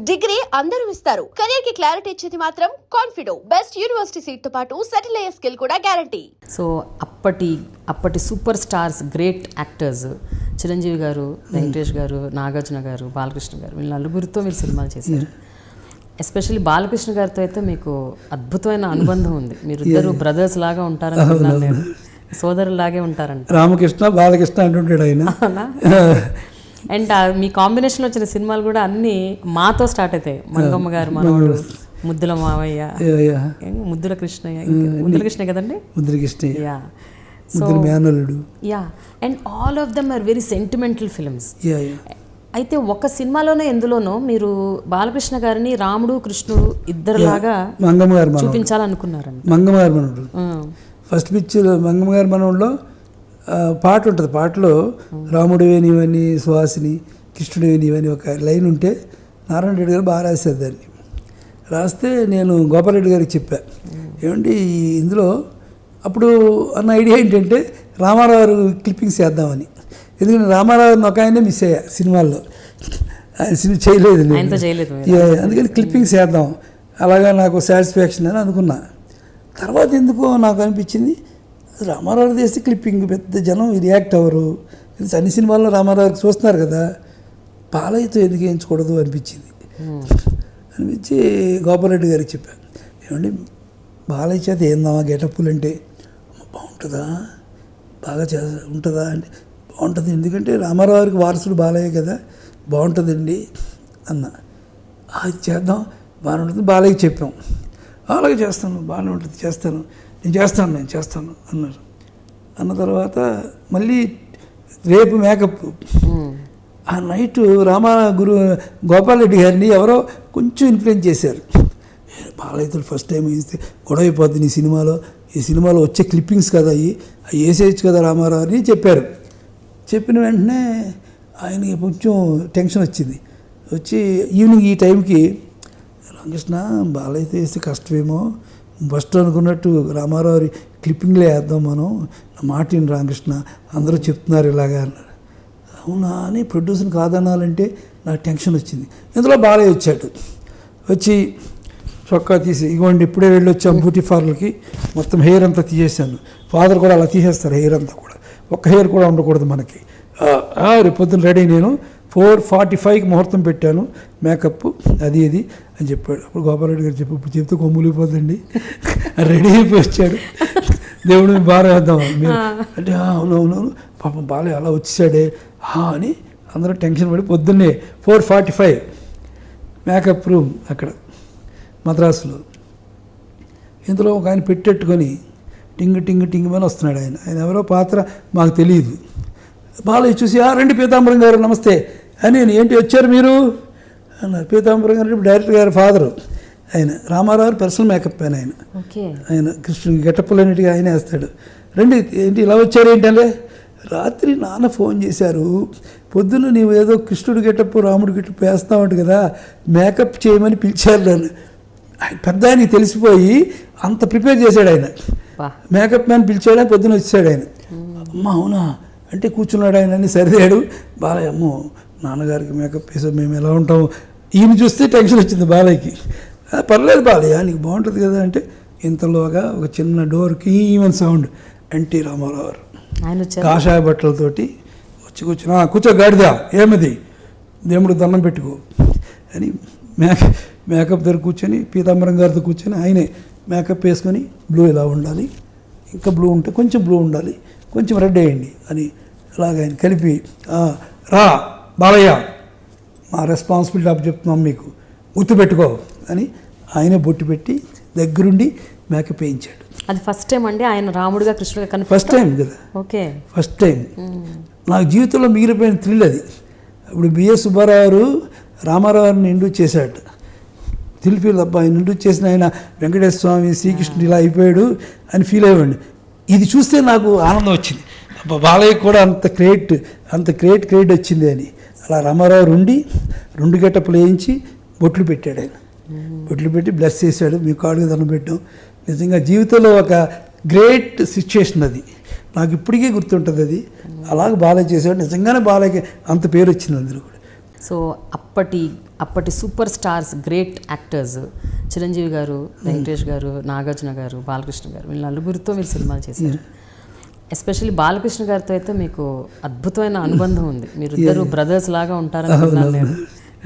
Degree అందరూ ఇస్తారు, career కి క్లారిటీ ఇచ్చేది మాత్రం కాన్ఫిడో. బెస్ట్ యూనివర్సిటీ సీట్ తో పాటు సెటిల్ అయ్యే స్కిల్ కూడా గ్యారంటీ. సో అప్పటి super stars, great actors Chiranjeevi గారు, వెంకటేష్ గారు, నాగార్జున గారు, బాలకృష్ణ గారు, వీళ్ళ నలుగురితో మీరు సినిమాలు చేశారు. ఎస్పెషల్లీ బాలకృష్ణ గారితో అయితే మీకు అద్భుతమైన అనుబంధం ఉంది. మీరు ఇద్దరు బ్రదర్స్ లాగా ఉంటారని విన్నాను నేను. సోదరులాగే ఉంటారంట. రామకృష్ణ బాలకృష్ణ అంటుంటాడు ఆయన. అండ్ మీ కాంబినేషన్ వచ్చిన సినిమాలు కూడా అన్ని మాతో స్టార్ట్ అవుతాయి. మంగమ్మ గారు మనవడు, ముద్దుల మావయ్య, ముద్దుల కృష్ణయ్య, ముద్దుల కృష్ణ కదండి, Muddula Krishna, yeah. So Menalludu, yeah. And all of them are very sentimental films. అయితే ఒక సినిమాలోనే ఎందులోనో మీరు బాలకృష్ణ గారిని రాముడు కృష్ణుడు ఇద్దరులాగా చూపించాలనుకున్నారండి. మంగమ్మ గారు మనవడు ఫస్ట్ పిక్చర్. మంగమ్మ గారి మనవడిలో పాట ఉంటుంది. పాటలో రాముడు వేనివని, సుహాసిని, కృష్ణుడు వేనివని ఒక లైన్ ఉంటే నారాయణ రెడ్డి గారు బాగా రాశారు దాన్ని. రాస్తే నేను గోపాలరెడ్డి గారికి చెప్పా, ఏమండి ఇందులో అప్పుడు అన్న ఐడియా ఏంటంటే రామారావు గారు క్లిప్పింగ్స్ చేద్దామని. ఎందుకంటే రామారావు ఒక ఆయనే మిస్ అయ్యా సినిమాల్లో, ఆయన సినిమా చేయలేదు, అందుకని క్లిప్పింగ్స్ చేద్దాం, అలాగా నాకు సాటిస్ఫాక్షన్ అని అనుకున్నా. తర్వాత ఎందుకో నాకు అనిపించింది రామారావు చేస్తే క్లిప్పింగ్ పెద్ద జనం రియాక్ట్ అవ్వరు, అన్ని సినిమాల్లో రామారావు చూస్తున్నారు కదా, బాలయ్యతో ఎందుకు వేయించకూడదు అనిపించింది. అనిపించి గోపాలరెడ్డి గారికి చెప్పాను, ఏమండి బాలయ్య చేత ఏందామా గెటప్పులు అంటే, బాగుంటుందా, బాగా ఉంటుందా అంటే బాగుంటుంది, ఎందుకంటే రామారావు గారికి వారసుడు బాలయ్య కదా, బాగుంటుందండి అన్న. అది చేద్దాం, బాగానే ఉంటుంది. బాలయ్యకి చెప్పాం, అలాగే చేస్తాను, బాగానే ఉంటుంది, నేను చేస్తాను అన్నారు. అన్న తర్వాత మళ్ళీ రేపు మేకప్. ఆ నైట్ గోపాలరెడ్డి గారిని ఎవరో కొంచెం ఇన్ఫ్లుయెన్స్ చేశారు. బాలయ్యతో ఫస్ట్ టైం వేస్తే గొడవ అయిపోద్ది ఈ సినిమాలో వచ్చే క్లిప్పింగ్స్ కదా అవి వేసేయచ్చు కదా రామారావు అని చెప్పారు. చెప్పిన వెంటనే ఆయనకి కొంచెం టెన్షన్ వచ్చింది. వచ్చి ఈవినింగ్ ఈ టైంకి, రామకృష్ణ బాలయ్యతో వేస్తే కష్టమేమో, ఫస్ట్ అనుకున్నట్టు రామారావు క్లిప్పింగ్లే వేద్దాం మనం, నా మాట రామకృష్ణ, అందరూ చెప్తున్నారు ఇలాగా అన్నారు. అవునా అని ప్రొడ్యూసర్ని కాదనాలంటే నాకు టెన్షన్ వచ్చింది. ఇందులో బాలయ్య వచ్చి చొక్కా తీసి, ఇగోండి ఇప్పుడే వెళ్ళి వచ్చాం బ్యూటీ పార్లర్కి, మొత్తం హెయిర్ అంతా తీసేసాను. ఫాదర్ కూడా అలా తీసేస్తారు హెయిర్ అంతా కూడా, ఒక్క హెయిర్ కూడా ఉండకూడదు మనకి. రేపు పొద్దున్న రెడీ, నేను 4:45కి ముహూర్తం పెట్టాను, మేకప్ అది ఇది అని చెప్పాడు. అప్పుడు గోపాలరెడ్డి గారు ఇప్పుడు చెప్తే కొమ్ములిపోతుందండి, రెడీ అయిపోయి వచ్చాడు. దేవుడిని బాగా వేద్దాం మీరు అంటే, అవునవును పాపం బాలయ్య అలా వచ్చేసాడే అని అందరూ టెన్షన్ పడి పొద్దున్నే 4:45 మేకప్ రూమ్ అక్కడ మద్రాసులో. ఇందులో ఒక ఆయన పెట్టెట్టుకొని టింగ్ అని వస్తున్నాడు. ఆయన ఎవరో పాత్ర మాకు తెలియదు. బాలయ్య చూసి, రండి పీతాంబరం గారు నమస్తే అని, ఏంటి వచ్చారు మీరు అన్నారు. పీతాంబరం గారు డైరెక్టర్ గారి ఫాదరు, ఆయన రామారావు పర్సనల్ మేకప్ ఆయన కృష్ణుడికి గెటప్పులన్నిటికీ ఆయన వేస్తాడు. రండి ఏంటి ఇలా వచ్చారు ఏంటంటే, రాత్రి నాన్న ఫోన్ చేశారు, పొద్దున్న నీవు ఏదో కృష్ణుడి గెటప్పు రాముడి గెటప్పు వేస్తావు కదా, మేకప్ చేయమని పిలిచారు నన్ను. పెద్ద ఆయనకి తెలిసిపోయి అంత ప్రిపేర్ చేశాడు ఆయన, మేకప్ మ్యాన్ పిలిచాడు, పొద్దున్న వచ్చాడు ఆయన. అమ్మ అవునా అంటే కూర్చున్నాడు ఆయన అని సరిదాడు. బాలయ్య అమ్మో నాన్నగారికి మేకప్ వేసాం, మేము ఎలా ఉంటాము, ఈయన చూస్తే టెన్షన్ వచ్చింది బాలయ్యకి. పర్లేదు బాలయ్య నీకు బాగుంటుంది కదా అంటే, ఇంతలోగా ఒక చిన్న డోర్కి ఈవెన్ సౌండ్, ఎన్టీ రామారావు గారు కాషాయ బట్టలతోటి వచ్చి కూర్చో గాడిదా ఏమది దేవుడు దండం పెట్టుకో అని మేకప్ దగ్గర కూర్చొని, పీతాంబరం గారితో కూర్చొని ఆయనే మేకప్ వేసుకొని, బ్లూ ఇలా ఉండాలి, ఇంకా బ్లూ ఉంటే కొంచెం బ్లూ ఉండాలి, కొంచెం రెడ్ వేయండి అని అలాగ ఆయన కలిపి, రా బాలయ్య మా రెస్పాన్సిబిలిటీ అప్పు చెప్తున్నాం మీకు, గుర్తుపెట్టుకో అని ఆయనే బొట్టు పెట్టి దగ్గరుండి మేకప్ వేయించాడు. అది ఫస్ట్ టైం అండి ఆయన రాముడుగా కృష్ణుడుగా ఫస్ట్ టైం కదా. ఓకే, ఫస్ట్ టైం నాకు జీవితంలో మిగిలిపోయిన థ్రిల్ అది. ఇప్పుడు బిఎస్ సుబ్బారావు రామారావుని ఇండ్యూస్ చేశాడు, థ్రిల్ అబ్బా ఆయన ఇండ్యూస్ చేసిన ఆయన వెంకటేశ్వర స్వామి శ్రీకృష్ణుడు ఇలా అయిపోయాడు అని ఫీల్ అయ్యండి. ఇది చూస్తే నాకు ఆనందం వచ్చింది, అబ్బా బాలయ్య కూడా అంత క్రియేట్ వచ్చింది అని. అలా రామారావు రెండు గెటప్పులు వేయించి బొట్లు పెట్టాడు ఆయన, బొట్లు పెట్టి బ్లెస్ చేశాడు, మీ కాళ్ళకి దండం పెట్టాం. నిజంగా జీవితంలో ఒక గ్రేట్ సిచ్యుయేషన్ అది, నాకు ఇప్పటికీ గుర్తుంటుంది అది. అలాగే బాలయ్య చేశాడు, నిజంగానే బాలయ్యకి అంత పేరు వచ్చింది అందరూ కూడా. సో అప్పటి అప్పటి super stars great actors Chiranjeevi గారు, వెంకటేష్ గారు, నాగార్జున గారు, బాలకృష్ణ గారు, వీళ్ళ నలుగురితో మీరు సినిమాలు చేశారు. ఎస్పెషల్లీ బాలకృష్ణ గారితో అయితే మీకు అద్భుతమైన అనుబంధం ఉంది. మీరు ఇద్దరు బ్రదర్స్ లాగా ఉంటారనుకున్నాను నేను,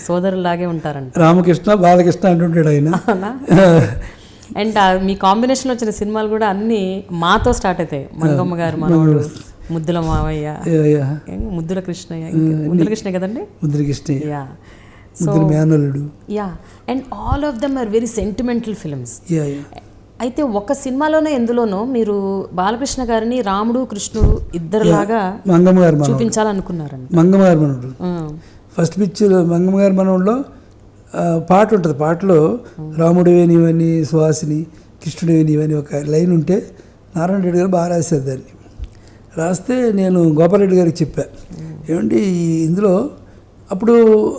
సోదరులాగే ఉంటారంట. రామకృష్ణ బాలకృష్ణ అంటుంటాడు ఆయన. అండ్ మీ కాంబినేషన్ వచ్చిన సినిమాలు కూడా అన్ని మాతో స్టార్ట్ అవుతాయి. మంగమ్మ గారు మనోడు, ముద్దుల మావయ్య, ముద్దుల కృష్ణయ్య, ముద్దుల కృష్ణ కదండి, Muddula Krishna, yeah. Muddula Menalludu, yeah. And all of them are very sentimental films. అయితే ఒక సినిమాలోనే ఎందులోనో మీరు బాలకృష్ణ గారిని రాముడు కృష్ణుడు ఇద్దరులాగా మంగమ్మ గారు చూపించాలనుకున్నారండి. మంగమ్మ గారు మనోడు ఫస్ట్ పిక్చర్ మంగమ్మ గారి మనోడిలో పాట ఉంటుంది. పాటలో రాముడివే నీవని, సుహాసిని, కృష్ణుడివే నీవని ఒక లైన్ ఉంటే నారాయణ రెడ్డి గారు బాగా రాశారు దాన్ని. రాస్తే నేను గోపాలరెడ్డి గారికి చెప్పా, ఏమండి ఇందులో అప్పుడు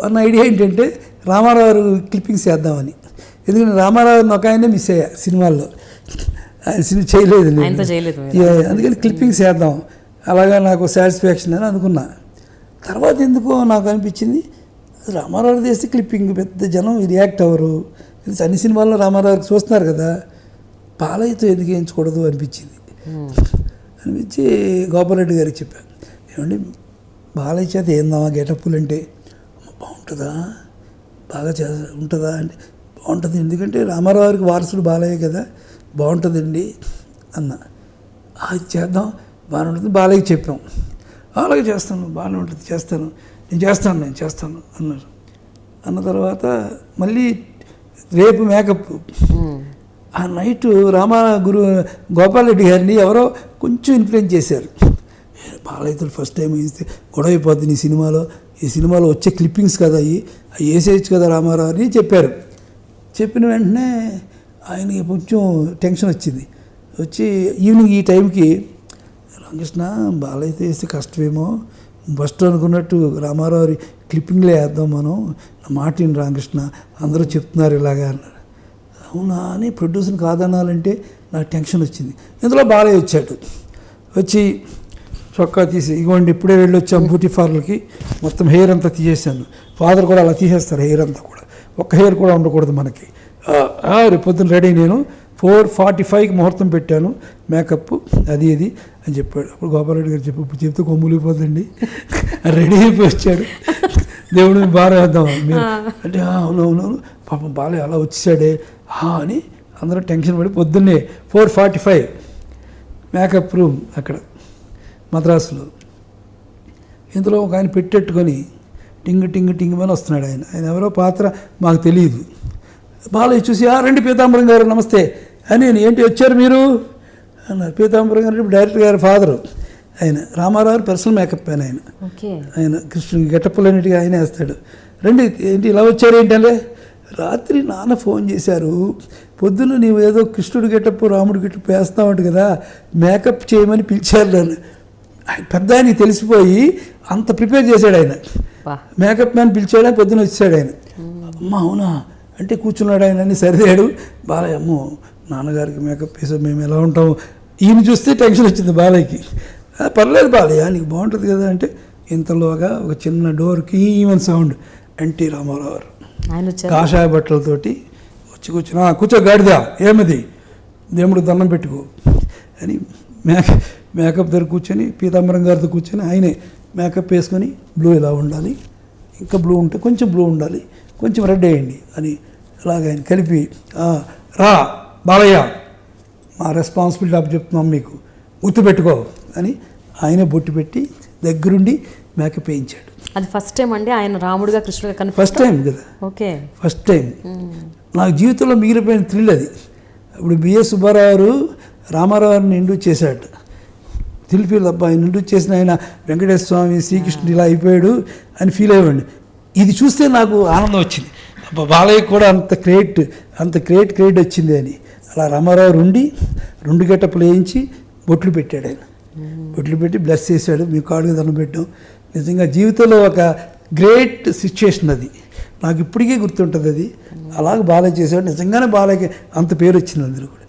అన్న ఐడియా ఏంటంటే రామారావు గారు క్లిప్పింగ్స్ చేద్దామని. ఎందుకంటే రామారావు ఒక ఆయనే మిస్ అయ్యా సినిమాల్లో, ఆయన సినిమా చేయలేదు, అందుకని క్లిప్పింగ్స్ చేద్దాం, అలాగా నాకు సాటిస్ఫాక్షన్ అని అనుకున్నా. తర్వాత ఎందుకో నాకు అనిపించింది రామారావు చేస్తే క్లిప్పింగ్ పెద్ద జనం రియాక్ట్ అవ్వరు, అన్ని సినిమాల్లో రామారావు చూస్తున్నారు కదా, బాలయ్యతో ఎందుకు వేయించకూడదు అనిపించింది. అనిపించి గోపాలరెడ్డి గారికి చెప్పాను, ఏమండి బాలయ్య చేత ఏందామా గెటప్పులు అంటే, బాగుంటుందా, బాగా ఉంటుందా అంటే, బాగుంటుంది ఎందుకంటే రామారావు గారికి వారసుడు బాలయ్య కదా, బాగుంటుందండి అన్న. అది చేద్దాం, బాగానే ఉంటుంది. బాలయ్యకి చెప్పాం, అలాగే చేస్తాను, బాగానే ఉంటుంది, నేను చేస్తాను అన్నారు. అన్న తర్వాత మళ్ళీ రేపు మేకప్. ఆ నైటు గోపాలరెడ్డి గారిని ఎవరో కొంచెం ఇన్ఫ్లుయెన్స్ చేశారు. బాలయ్యతో ఫస్ట్ టైం వేస్తే గొడవ అయిపోద్ది ఈ సినిమాలో వచ్చే క్లిప్పింగ్స్ కదా అవి వేసేయచ్చు కదా రామారావు అని చెప్పారు. చెప్పిన వెంటనే ఆయనకి కొంచెం టెన్షన్ వచ్చి ఈవినింగ్ ఈ టైంకి, రామకృష్ణ బాలయ్యతో వేస్తే కష్టమేమో, ఫస్ట్ అనుకున్నట్టు రామారావు క్లిప్పింగ్లే వేద్దాం మనం, నా మాట విని రామకృష్ణ, అందరూ చెప్తున్నారు ఇలాగా అన్నారు. అవునా అని ప్రొడ్యూసర్ని కాదనాలంటే నాకు టెన్షన్ వచ్చింది. ఇందులో బాలయ్య వచ్చి చొక్కా తీసి, ఇగోండి ఇప్పుడే వెళ్ళొచ్చాం బ్యూటీ పార్లర్కి, మొత్తం హెయిర్ అంతా తీసేసాను. ఫాదర్ కూడా అలా తీసేస్తారు హెయిర్ అంతా కూడా, ఒక్క హెయిర్ కూడా ఉండకూడదు మనకి. రేపు పొద్దున్న రెడీ, నేను 4:45కి ముహూర్తం పెట్టాను, మేకప్ అది అని చెప్పాడు. అప్పుడు గోపాలరెడ్డి గారు ఇప్పుడు చెప్తే కొమ్ములిపోతుంది, రెడీ అయిపోయి వచ్చాడు. దేవుడిని బాగా వేద్దాం మీరు అంటే, అవునవును పాపం బాలయ్య అలా వచ్చేసాడే అని అందరూ టెన్షన్ పడి పొద్దున్నే 4:45 మేకప్ రూమ్ అక్కడ మద్రాసులో. ఇందులో ఒక ఆయన పెట్టెట్టుకొని టింగ్ అని వస్తున్నాడు. ఆయన ఎవరో పాత్ర మాకు తెలియదు. బాలయ్య చూసి, రండి పీతాంబరం గారు నమస్తే అని, ఏంటి వచ్చారు మీరు అన్నారు. పీతాంబరం గారు డైరెక్టర్ గారి ఫాదరు, ఆయన రామారావు పర్సనల్ మేకప్ ఆయన కృష్ణుడికి గెటప్పులన్నిటిగా ఆయన వేస్తాడు. రండి ఏంటి ఇలా వచ్చారు ఏంటంటే, రాత్రి నాన్న ఫోన్ చేశారు, పొద్దున్న నీవు ఏదో కృష్ణుడి గెటప్పు రాముడి గెటప్పు వేస్తావు కదా, మేకప్ చేయమని పిలిచారు నన్ను. పెద్ద ఆయనకి తెలిసిపోయి అంత ప్రిపేర్ చేశాడు ఆయన, మేకప్ మ్యాన్ పిలిచాడు, పొద్దున వచ్చాడు ఆయన. అమ్మ అవునా అంటే కూర్చున్నాడు ఆయన అని సరిదాడు. బాలయ్య అమ్మో నాన్నగారికి మేకప్ వేసాం, మేము ఎలా ఉంటాము. ఈయన చూస్తే టెన్షన్ వచ్చింది బాలయ్యకి. పర్లేదు బాలయ్య నీకు బాగుంటుంది కదా అంటే, ఇంతలోగా ఒక చిన్న డోర్కి ఈవెన్ సౌండ్, ఎన్టీ రామారావు గారు కాషాయ బట్టలతోటి వచ్చి కూర్చో గాడిదా ఏమది దేవుడు దండం పెట్టుకో అని మేకప్ దగ్గర కూర్చొని, పీతాంబరం గారితో కూర్చొని ఆయనే మేకప్ వేసుకొని, బ్లూ ఇలా ఉండాలి, ఇంకా బ్లూ ఉంటే కొంచెం బ్లూ ఉండాలి, కొంచెం రెడ్ వేయండి అని అలాగ ఆయన కలిపి, రా బాలయ్య మా రెస్పాన్సిబిలిటీ అప్పు చెప్తున్నాం మీకు, గుర్తుపెట్టుకో అని ఆయనే బొట్టు పెట్టి దగ్గరుండి మేకప్ వేయించాడు. అది ఫస్ట్ టైం అండి ఆయన రాముడిగా కృష్ణుడిగా ఫస్ట్ టైం కదా. ఓకే, ఫస్ట్ టైం నాకు జీవితంలో మిగిలిపోయిన థ్రిల్ అది. ఇప్పుడు బిఎస్ సుబ్బారావు రామారావుని ఇంట్రడ్యూస్ చేశాడు. థ్రిల్ అబ్బాయి ఇంట్రడ్యూస్ చేసిన ఆయన వెంకటేశ్వర స్వామి శ్రీకృష్ణుడు ఇలా అయిపోయాడు అని ఫీల్ అయ్యండి. ఇది చూస్తే నాకు ఆనందం వచ్చింది. బాలయ్య కూడా అంత క్రెడిట్ వచ్చింది అని. అలా రామారావు రెండు గెటప్పులు వేయించి బొట్లు పెట్టాడు ఆయన. బొట్లు పెట్టి బ్లెస్ చేశాడు, మీ కాళ్ళకి దండం పెట్టాం. నిజంగా జీవితంలో ఒక గ్రేట్ సిచ్యుయేషన్ అది, నాకు ఇప్పటికీ గుర్తుంటుంది అది. అలాగే బాలయ్య చేశాడు. నిజంగానే బాలయ్యకి అంత పేరు వచ్చింది అందరూ కూడా.